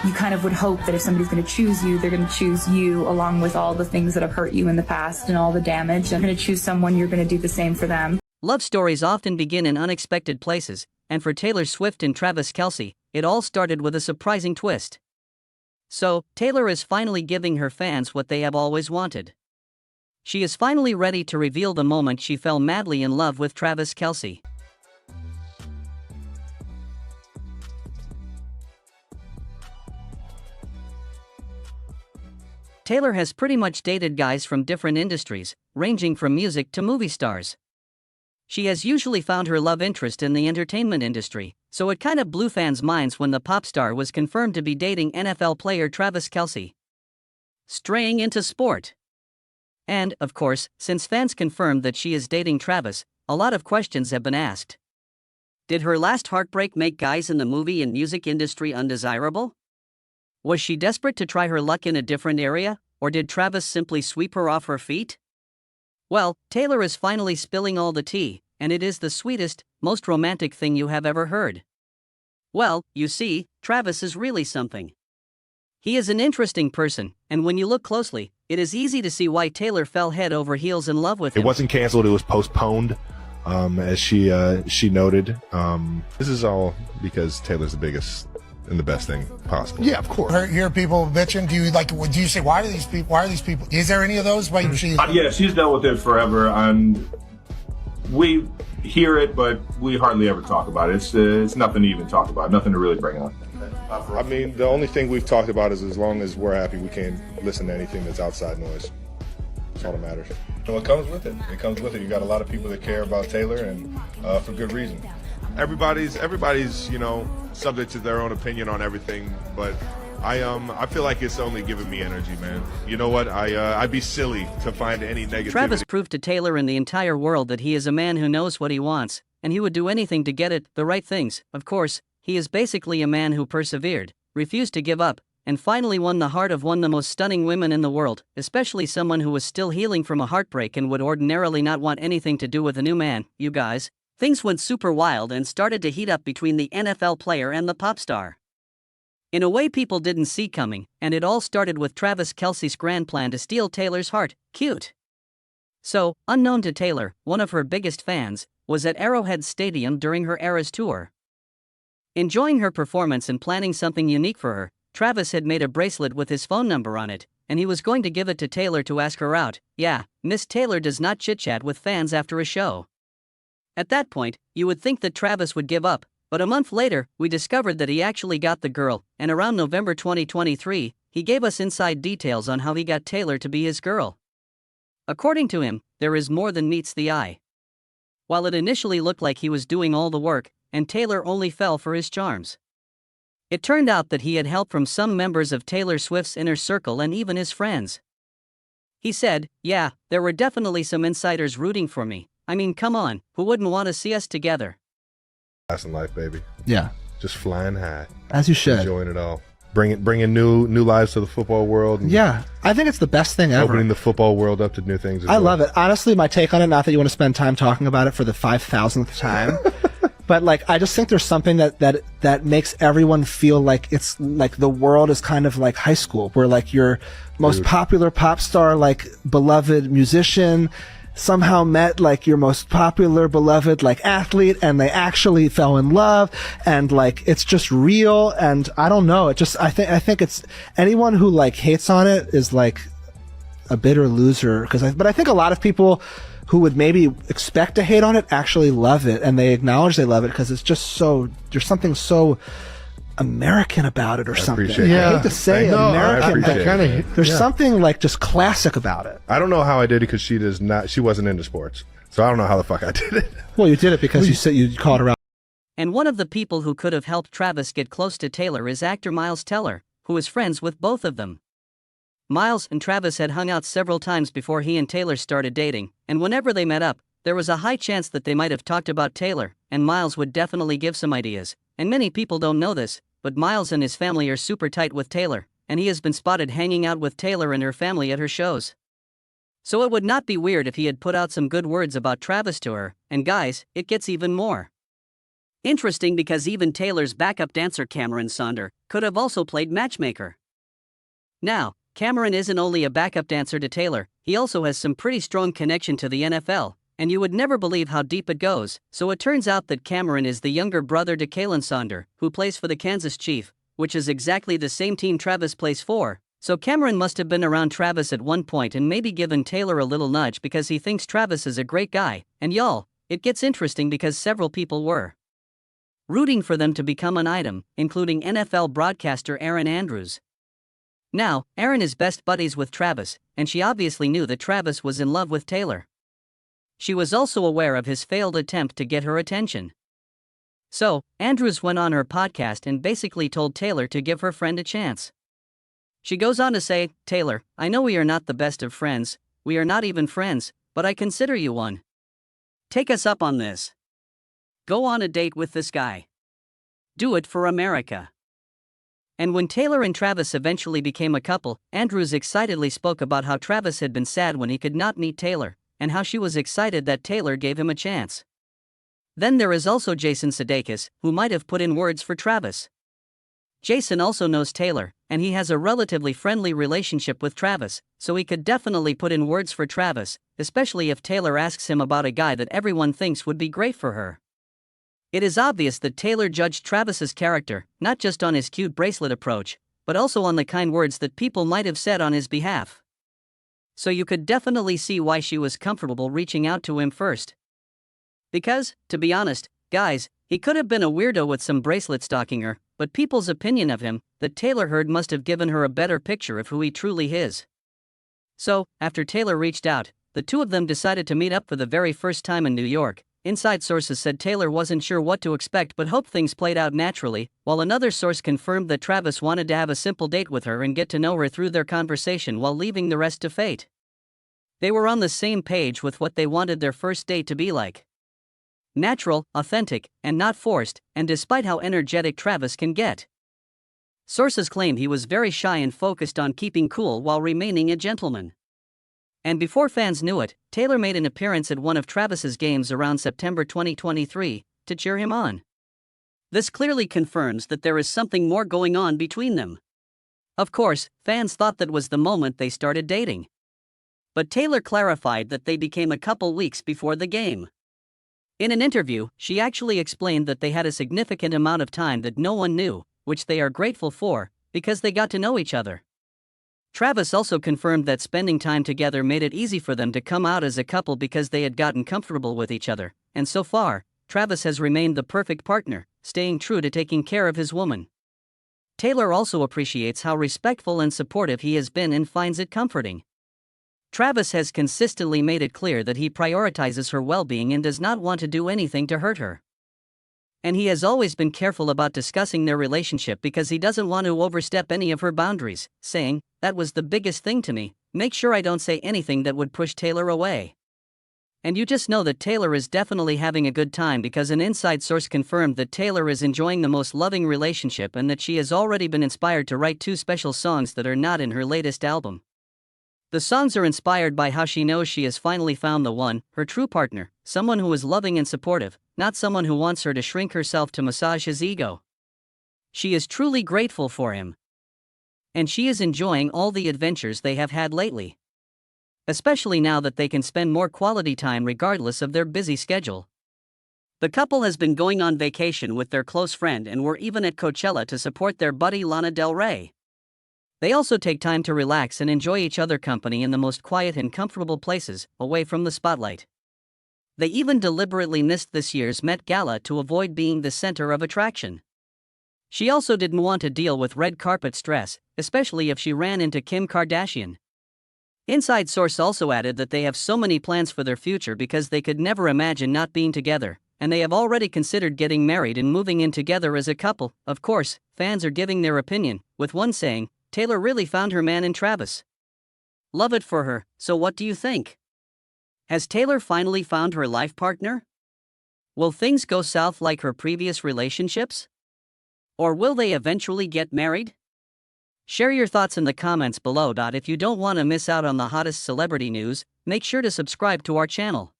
you kind of would hope that if somebody's going to choose you, they're going to choose you along with all the things that have hurt you in the past and all the damage. They're going to choose someone, you're going to do the same for them. Love stories often begin in unexpected places, and for Taylor Swift and Travis Kelce, it all started with a surprising twist. So, Taylor is finally giving her fans what they have always wanted. She is finally ready to reveal the moment she fell madly in love with Travis Kelce. Taylor has pretty much dated guys from different industries, ranging from music to movie stars. She has usually found her love interest in the entertainment industry, so it kind of blew fans' minds when the pop star was confirmed to be dating NFL player Travis Kelce. Straying into sport. And, of course, since fans confirmed that she is dating Travis, a lot of questions have been asked. Did her last heartbreak make guys in the movie and music industry undesirable? Was she desperate to try her luck in a different area, or did Travis simply sweep her off her feet? Well, Taylor is finally spilling all the tea, and it is the sweetest, most romantic thing you have ever heard. Well, you see, Travis is really something. He is an interesting person, and when you look closely, it is easy to see why Taylor fell head over heels in love with him. It wasn't canceled, it was postponed, as she noted. This is all because Taylor's the biggest and the best thing possible. Yeah, of course. Hear people bitching. Do you say, why are these people? Is there any of those? Yeah, she's dealt with it forever, and we hear it, but we hardly ever talk about it. It's nothing to even talk about, nothing to really bring up. I mean, the only thing we've talked about is as long as we're happy, we can't listen to anything that's outside noise. That's all that matters. So it comes with it. It comes with it. You got a lot of people that care about Taylor, and for good reason. Everybody's, subject to their own opinion on everything, but I feel like it's only giving me energy, man. You know what? I'd be silly to find any negativity. Travis proved to Taylor and the entire world that he is a man who knows what he wants, and he would do anything to get it, the right things. Of course, he is basically a man who persevered, refused to give up, and finally won the heart of one of the most stunning women in the world, especially someone who was still healing from a heartbreak and would ordinarily not want anything to do with a new man. You guys. Things went super wild and started to heat up between the NFL player and the pop star. In a way people didn't see coming, and it all started with Travis Kelce's grand plan to steal Taylor's heart. Cute. So, unknown to Taylor, one of her biggest fans was at Arrowhead Stadium during her Eras tour. Enjoying her performance and planning something unique for her, Travis had made a bracelet with his phone number on it, and he was going to give it to Taylor to ask her out. Yeah, Miss Taylor does not chit-chat with fans after a show. At that point, you would think that Travis would give up, but a month later, we discovered that he actually got the girl, and around November 2023, he gave us inside details on how he got Taylor to be his girl. According to him, there is more than meets the eye. While it initially looked like he was doing all the work, and Taylor only fell for his charms. It turned out that he had help from some members of Taylor Swift's inner circle and even his friends. He said, "Yeah, there were definitely some insiders rooting for me. I mean, come on, who wouldn't want to see us together?" That's in life, baby. Yeah. Just flying high. As you should. Enjoying it all. Bringing new lives to the football world. And yeah. I think it's the best thing ever. Opening the football world up to new things. I love it. Honestly, my take on it, not that you want to spend time talking about it for the 5,000th time, but I just think there's something that makes everyone feel like it's like the world is kind of like high school, where your most popular pop star, beloved musician, somehow met your most popular beloved athlete, and they actually fell in love, and it's just real. And I don't know, I think it's anyone who hates on it is a bitter loser, but I think a lot of people who would maybe expect to hate on it actually love it, and they acknowledge they love it because it's just there's something so American about it or something. Yeah. I hate to say American, but there's something just classic about it. I don't know how I did it because she wasn't into sports. So I don't know how the fuck I did it. Well, you did it because you said you called her out. And one of the people who could have helped Travis get close to Taylor is actor Miles Teller, who is friends with both of them. Miles and Travis had hung out several times before he and Taylor started dating, and whenever they met up, there was a high chance that they might have talked about Taylor, and Miles would definitely give some ideas. And many people don't know this, but Miles and his family are super tight with Taylor, and he has been spotted hanging out with Taylor and her family at her shows. So it would not be weird if he had put out some good words about Travis to her, and guys, it gets even more. Interesting because even Taylor's backup dancer Cameron Sonder could have also played matchmaker. Now, Cameron isn't only a backup dancer to Taylor, he also has some pretty strong connection to the NFL, and you would never believe how deep it goes. So it turns out that Cameron is the younger brother to Cameron Sonder, who plays for the Kansas Chiefs, which is exactly the same team Travis plays for. So Cameron must have been around Travis at one point and maybe given Taylor a little nudge because he thinks Travis is a great guy. And y'all, it gets interesting because several people were rooting for them to become an item, including NFL broadcaster Erin Andrews. Now, Erin is best buddies with Travis, and she obviously knew that Travis was in love with Taylor. She was also aware of his failed attempt to get her attention. So, Andrews went on her podcast and basically told Taylor to give her friend a chance. She goes on to say, "Taylor, I know we are not the best of friends, we are not even friends, but I consider you one. Take us up on this. Go on a date with this guy. Do it for America." And when Taylor and Travis eventually became a couple, Andrews excitedly spoke about how Travis had been sad when he could not meet Taylor, and how she was excited that Taylor gave him a chance. Then there is also Jason Sudeikis, who might have put in words for Travis. Jason also knows Taylor, and he has a relatively friendly relationship with Travis, so he could definitely put in words for Travis, especially if Taylor asks him about a guy that everyone thinks would be great for her. It is obvious that Taylor judged Travis's character, not just on his cute bracelet approach, but also on the kind words that people might have said on his behalf. So you could definitely see why she was comfortable reaching out to him first. Because, to be honest, guys, he could have been a weirdo with some bracelet stalking her, but people's opinion of him, that Taylor heard, must have given her a better picture of who he truly is. So, after Taylor reached out, the two of them decided to meet up for the very first time in New York. Inside sources said Taylor wasn't sure what to expect but hoped things played out naturally, while another source confirmed that Travis wanted to have a simple date with her and get to know her through their conversation while leaving the rest to fate. They were on the same page with what they wanted their first date to be like. Natural, authentic, and not forced, and despite how energetic Travis can get. Sources claim he was very shy and focused on keeping cool while remaining a gentleman. And before fans knew it, Taylor made an appearance at one of Travis's games around September 2023, to cheer him on. This clearly confirms that there is something more going on between them. Of course, fans thought that was the moment they started dating. But Taylor clarified that they became a couple weeks before the game. In an interview, she actually explained that they had a significant amount of time that no one knew, which they are grateful for, because they got to know each other. Travis also confirmed that spending time together made it easy for them to come out as a couple because they had gotten comfortable with each other, and so far, Travis has remained the perfect partner, staying true to taking care of his woman. Taylor also appreciates how respectful and supportive he has been and finds it comforting. Travis has consistently made it clear that he prioritizes her well-being and does not want to do anything to hurt her. And he has always been careful about discussing their relationship because he doesn't want to overstep any of her boundaries, saying, "That was the biggest thing to me, make sure I don't say anything that would push Taylor away." And you just know that Taylor is definitely having a good time because an inside source confirmed that Taylor is enjoying the most loving relationship and that she has already been inspired to write 2 special songs that are not in her latest album. The songs are inspired by how she knows she has finally found the one, her true partner, someone who is loving and supportive, not someone who wants her to shrink herself to massage his ego. She is truly grateful for him. And she is enjoying all the adventures they have had lately. Especially now that they can spend more quality time regardless of their busy schedule. The couple has been going on vacation with their close friend and were even at Coachella to support their buddy Lana Del Rey. They also take time to relax and enjoy each other's company in the most quiet and comfortable places, away from the spotlight. They even deliberately missed this year's Met Gala to avoid being the center of attraction. She also didn't want to deal with red carpet stress, especially if she ran into Kim Kardashian. Inside source also added that they have so many plans for their future because they could never imagine not being together, and they have already considered getting married and moving in together as a couple. Of course, fans are giving their opinion, with one saying, "Taylor really found her man in Travis. Love it for her, so what do you think? Has Taylor finally found her life partner? Will things go south like her previous relationships? Or will they eventually get married?" Share your thoughts in the comments below. If you don't want to miss out on the hottest celebrity news, make sure to subscribe to our channel.